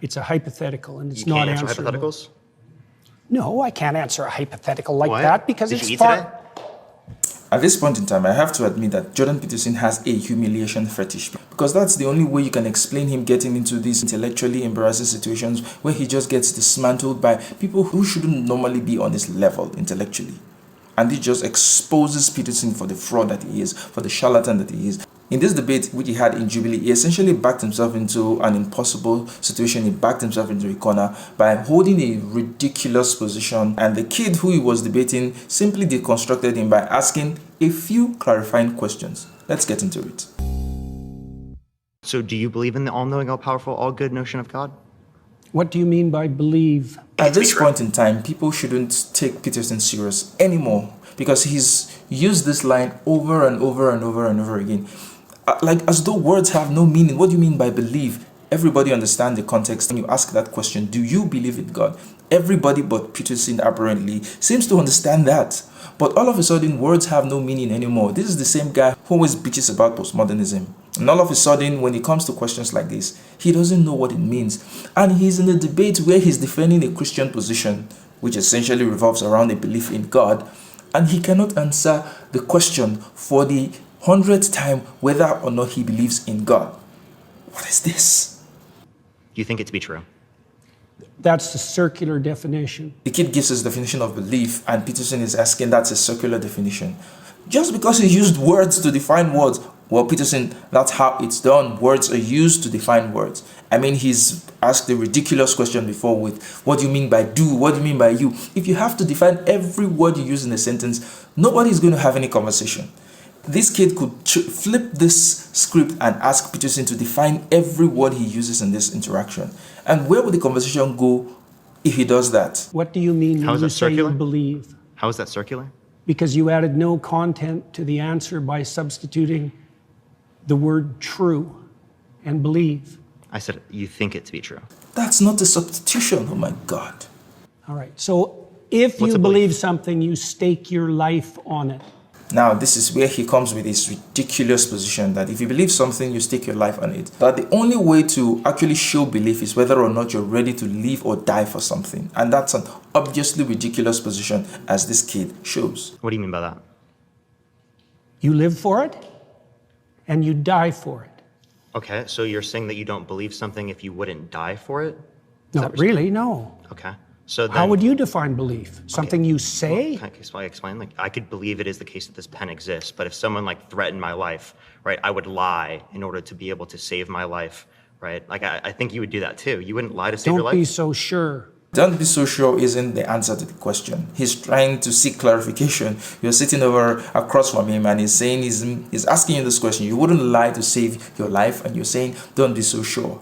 It's a hypothetical, and it's You not can't answer answerable. hypotheticals? No, I can't answer a hypothetical like What? that because Did it's you eat far. today? At this point in time, I have to admit that Jordan Peterson has a humiliation fetish, because that's the only way you can explain him getting into these intellectually embarrassing situations where he just gets dismantled by people who shouldn't normally be on his level intellectually. And he just exposes Peterson for the fraud that he is, for the charlatan that he is. In this debate which he had in Jubilee, he essentially backed himself into an impossible situation. He backed himself into a corner by holding a ridiculous position, and the kid who he was debating simply deconstructed him by asking a few clarifying questions. Let's get into it. So do you believe in the all-knowing, all-powerful, all-good notion of God? What do you mean by believe? At this point in time, people shouldn't take Peterson serious anymore, because he's used this line over and over and over and over again. Like as though words have no meaning. What do you mean by believe? Everybody understands the context when you ask that question. Do you believe in God? Everybody but Peterson apparently seems to understand that. But all of a sudden, words have no meaning anymore. This is the same guy who always bitches about postmodernism. And all of a sudden, when it comes to questions like this, he doesn't know what it means. And he's in a debate where he's defending a Christian position, which essentially revolves around a belief in God. And he cannot answer the question for the 100th time whether or not he believes in God. What is this? Do you think it to be true? That's the circular definition. The kid gives his definition of belief, and Peterson is asking that's a circular definition. Just because he used words to define words, well, Peterson, that's how it's done. Words are used to define words. I mean, he's asked a ridiculous question before with, what do you mean by do? What do you mean by you? If you have to define every word you use in a sentence, nobody's going to have any conversation. This kid could flip this script and ask Peterson to define every word he uses in this interaction. And where would the conversation go if he does that? What do you mean How when is you that say you circular? believe? How is that circular? Because you added no content to the answer by substituting the word true and believe. I said you think it to be true. That's not a substitution, oh my God. All right, so if What's you a believe belief? something, you stake your life on it. Now, this is where he comes with this ridiculous position that if you believe something, you stake your life on it. That the only way to actually show belief is whether or not you're ready to live or die for something. And that's an obviously ridiculous position, as this kid shows. What do you mean by that? You live for it, and you die for it. Okay, so you're saying that you don't believe something if you wouldn't die for it? Is that Not what you're really, no. saying? Okay. So then, How would you define belief? Something you say? Can I explain? Like, I could believe it is the case that this pen exists, but if someone like threatened my life, right, I would lie in order to be able to save my life, right? Like, I think you would do that too. You wouldn't lie to save your Don't life? be so sure. Don't be so sure isn't the answer to the question. He's trying to seek clarification. You're sitting over across from him and he's asking you this question. You wouldn't lie to save your life, and you're saying, don't be so sure.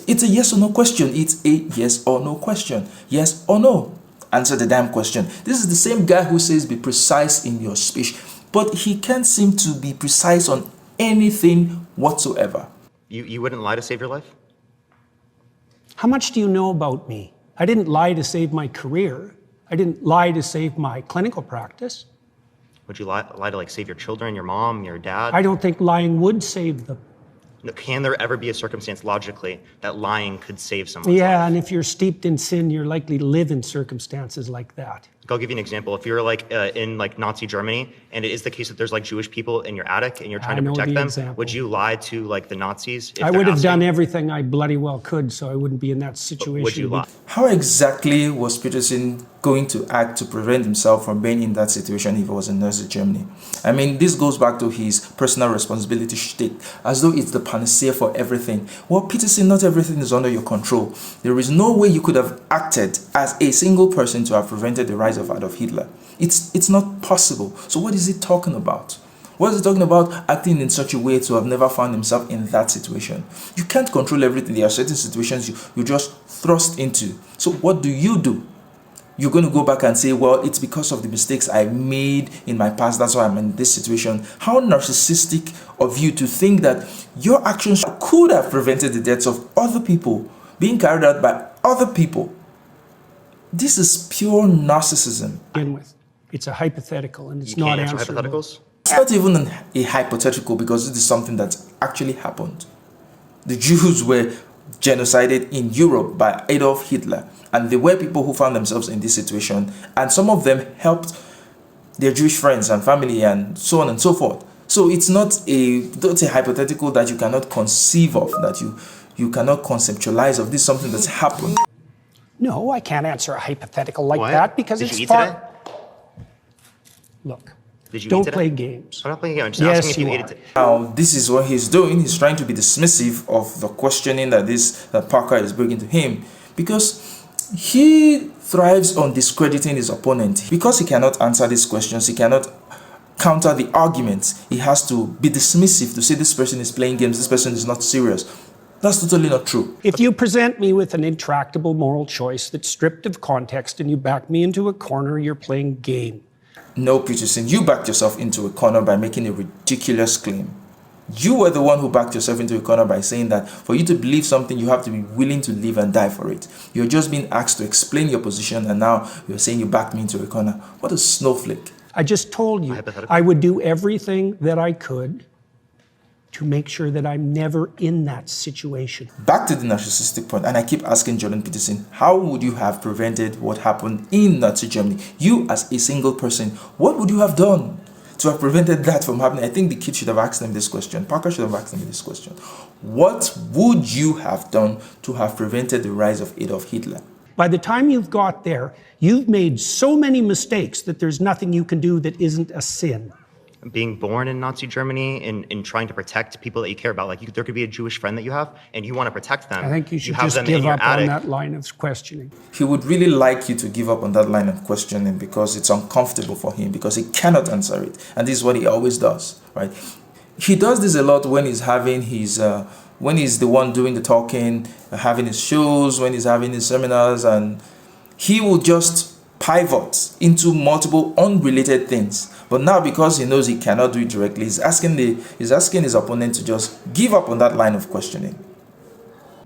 It's a yes or no question. It's a yes or no question. Yes or no. Answer the damn question. This is the same guy who says be precise in your speech, but he can't seem to be precise on anything whatsoever. You wouldn't lie to save your life? How much do you know about me? I didn't lie to save my career. I didn't lie to save my clinical practice. Would you lie to like save your children, your mom, your dad? I don't think lying would save them. No, can there ever be a circumstance logically that lying could save someone's life? Yeah, and if you're steeped in sin, you're likely to live in circumstances like that. I'll give you an example. If you're like in like Nazi Germany, and it is the case that there's like Jewish people in your attic and you're trying I to know protect the them, example. would you lie to like the Nazis? If I they're would have asking? done everything I bloody well could, so I wouldn't be in that situation. Would you lie? How exactly was Peterson going to act to prevent himself from being in that situation if he was in Nazi Germany? I mean, this goes back to his personal responsibility shtick, as though it's the panacea for everything. Well, Peterson, not everything is under your control. There is no way you could have acted as a single person to have prevented the rise of Adolf Hitler. It's not possible. So what is he talking about? What is he talking about? Acting in such a way to have never found himself in that situation. You can't control everything. There are certain situations you just thrust into. So what do? You're going to go back and say, well, it's because of the mistakes I made in my past. That's why I'm in this situation. How narcissistic of you to think that your actions could have prevented the deaths of other people being carried out by other people. This is pure narcissism. Begin with. It's a hypothetical, and it's You not can't answer answerable. hypotheticals? It's not even a hypothetical, because it is something that actually happened. The Jews were genocided in Europe by Adolf Hitler. And there were people who found themselves in this situation, and some of them helped their Jewish friends and family and so on and so forth. So it's not a hypothetical that you cannot conceive of, that you cannot conceptualize of. This is something that's happened. No, I can't answer a hypothetical like What? that because Did it's you eat far. today? Look, Did you eat don't today? play games. I'm not playing a game. I'm just Yes, asking if you you ate are. it today. Now, this is what he's doing. He's trying to be dismissive of the questioning that Parker is bringing to him, because he thrives on discrediting his opponent. Because he cannot answer these questions, he cannot counter the arguments. He has to be dismissive to say this person is playing games, this person is not serious. That's totally not true. If you present me with an intractable moral choice that's stripped of context and you back me into a corner, you're playing game. No, Peterson, you backed yourself into a corner by making a ridiculous claim. You were the one who backed yourself into a corner by saying that for you to believe something, you have to be willing to live and die for it. You're just being asked to explain your position, and now you're saying you backed me into a corner. What a snowflake. I just told you I would do everything that I could to make sure that I'm never in that situation. Back to the narcissistic point, and I keep asking Jordan Peterson, how would you have prevented what happened in Nazi Germany? You as a single person, what would you have done to have prevented that from happening? I think the kid should have asked them this question. Parker should have asked them this question. What would you have done to have prevented the rise of Adolf Hitler? By the time you've got there, you've made so many mistakes that there's nothing you can do that isn't a sin. Being born in Nazi Germany and trying to protect people that you care about, like there could be a Jewish friend that you have and you want to protect them. I think you should have just them in give your up on attic. that line of questioning. He would really like you to give up on that line of questioning because it's uncomfortable for him, because he cannot answer it. And this is what he always does, right? He does this a lot when he's having his, when he's the one doing the talking, having his shows, when he's having his seminars, and he will just pivot into multiple unrelated things. But now, because he knows he cannot do it directly, he's asking his opponent to just give up on that line of questioning.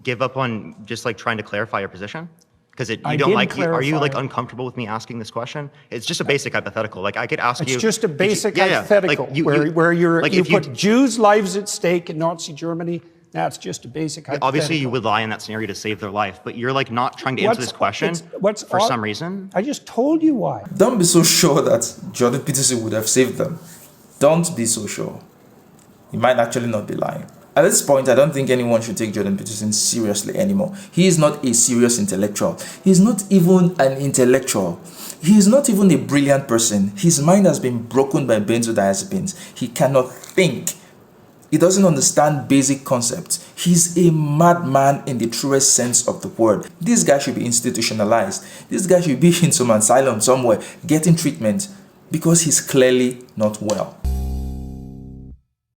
Give up on just like trying to clarify your position? Because you I don't did like, are you like clarify. uncomfortable with me asking this question? It's just a basic hypothetical. Like I could ask you. It's just a basic Yeah, yeah. hypothetical Like, where like, you if you- put Jews' lives at stake in Nazi Germany. That's just a basic hypothetical. Obviously, you would lie in that scenario to save their life, but you're like not trying to answer this question for some reason. I just told you why. Don't be so sure that Jordan Peterson would have saved them. Don't be so sure. He might actually not be lying. At this point, I don't think anyone should take Jordan Peterson seriously anymore. He is not a serious intellectual. He's not even an intellectual. He is not even a brilliant person. His mind has been broken by benzodiazepines. He cannot think. He doesn't understand basic concepts. He's a madman in the truest sense of the word. This guy should be institutionalized. This guy should be in some asylum somewhere getting treatment because he's clearly not well.